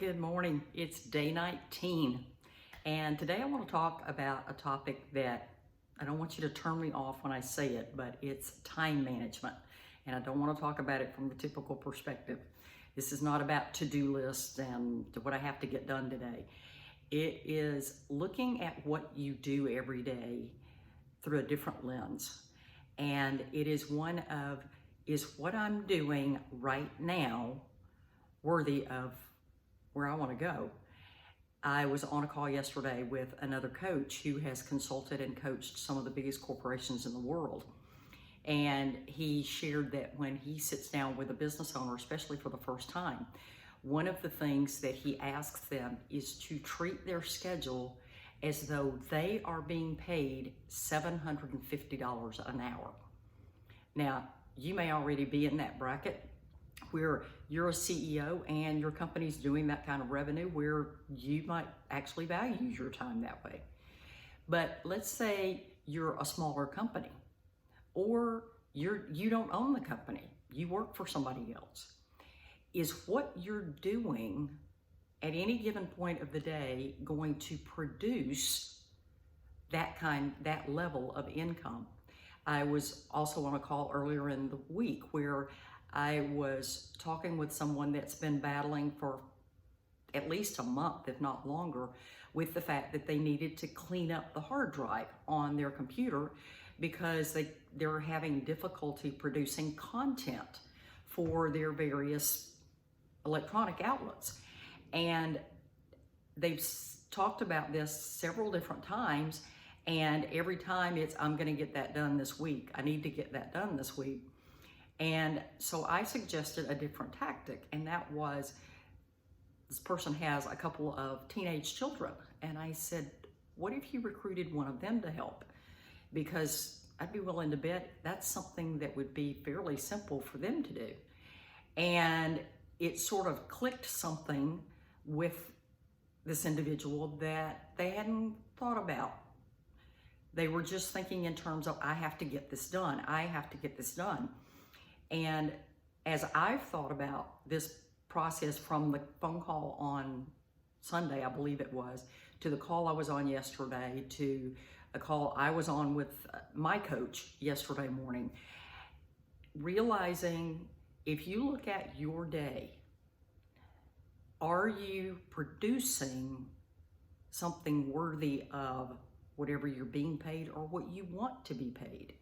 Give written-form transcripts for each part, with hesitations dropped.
Good morning. It's day 19. And today I want to talk about a topic that I don't want you to turn me off when I say it, but it's time management. And I don't want to talk about it from the typical perspective. This is not about to-do lists and what I have to get done today. It is looking at what you do every day through a different lens. And it is one of, is what I'm doing right now worthy of where I want to go? I was on a call yesterday with another coach who has consulted and coached some of the biggest corporations in the world. And he shared that when he sits down with a business owner, especially for the first time, one of the things that he asks them is to treat their schedule as though they are being paid $750 an hour. Now, you may already be in that bracket where you're a CEO and your company's doing that kind of revenue where you might actually value your time that way. But let's say you're a smaller company or you don't own the company, you work for somebody else. Is what you're doing at any given point of the day going to produce that level of income? I was also on a call earlier in the week where I was talking with someone that's been battling for at least a month, if not longer, with the fact that they needed to clean up the hard drive on their computer because they're having difficulty producing content for their various electronic outlets. And they've talked about this several different times, and every time it's, I'm gonna get that done this week. I need to get that done this week. And so I suggested a different tactic, and that was, this person has a couple of teenage children. And I said, what if you recruited one of them to help? Because I'd be willing to bet that's something that would be fairly simple for them to do. And it sort of clicked something with this individual that they hadn't thought about. They were just thinking in terms of, I have to get this done. I have to get this done. And as I've thought about this process from the phone call on Sunday, I believe it was, to the call I was on yesterday, to a call I was on with my coach yesterday morning, realizing if you look at your day, are you producing something worthy of whatever you're being paid or what you want to be paid?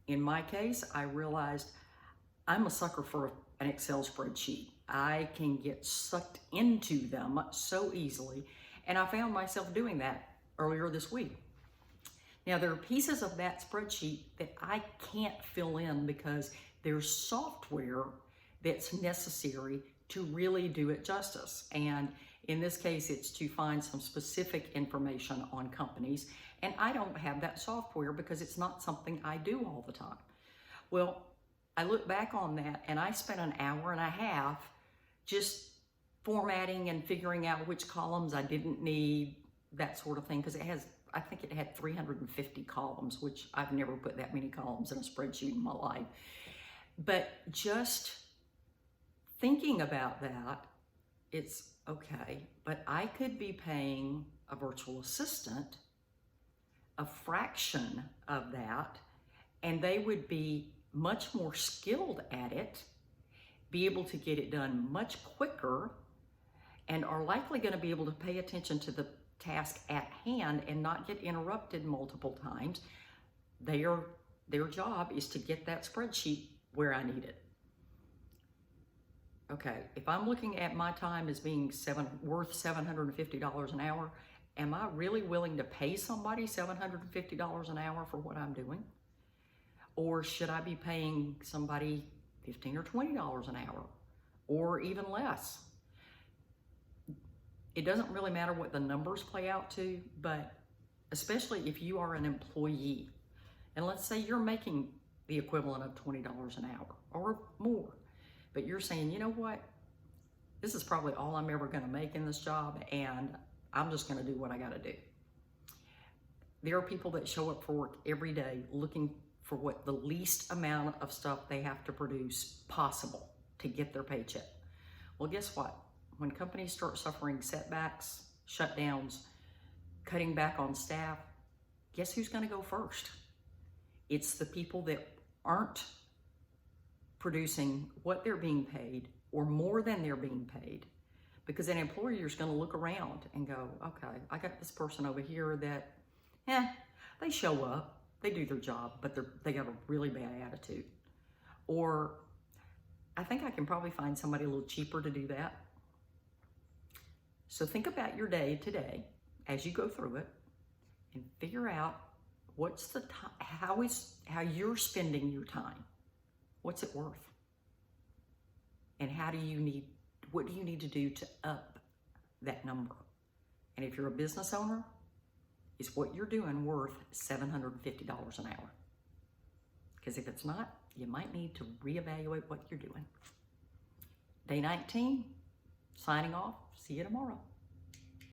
In my case, I realized I'm a sucker for an Excel spreadsheet. I can get sucked into them so easily, and I found myself doing that earlier this week. Now, there are pieces of that spreadsheet that I can't fill in because there's software that's necessary to really do it justice. And in this case, it's to find some specific information on companies. And I don't have that software because it's not something I do all the time. Well, I look back on that and I spent an hour and a half just formatting and figuring out which columns I didn't need, that sort of thing, because I think it had 350 columns, which I've never put that many columns in a spreadsheet in my life. But just thinking about that, it's okay, but I could be paying a virtual assistant a fraction of that, and they would be much more skilled at it, be able to get it done much quicker, and are likely going to be able to pay attention to the task at hand and not get interrupted multiple times. Their job is to get that spreadsheet where I need it. Okay, if I'm looking at my time as being worth $750 an hour, am I really willing to pay somebody $750 an hour for what I'm doing? Or should I be paying somebody $15 or $20 an hour, or even less? It doesn't really matter what the numbers play out to, but especially if you are an employee, and let's say you're making the equivalent of $20 an hour or more, but you're saying, you know what, this is probably all I'm ever going to make in this job, and I'm just going to do what I got to do. There are people that show up for work every day looking for what the least amount of stuff they have to produce possible to get their paycheck. Well, guess what? when companies start suffering setbacks, shutdowns, cutting back on staff, guess who's going to go first? It's the people that aren't producing what they're being paid or more than they're being paid. Because an employer is going to look around and go, okay, I got this person over here that, they show up, they do their job, but they got a really bad attitude. Or I think I can probably find somebody a little cheaper to do that. So think about your day today as you go through it and figure out what's the time, how you're spending your time. What's it worth? And what do you need to do to up that number? And if you're a business owner, is what you're doing worth $750 an hour? Because if it's not, you might need to reevaluate what you're doing. Day 19, signing off. See you tomorrow.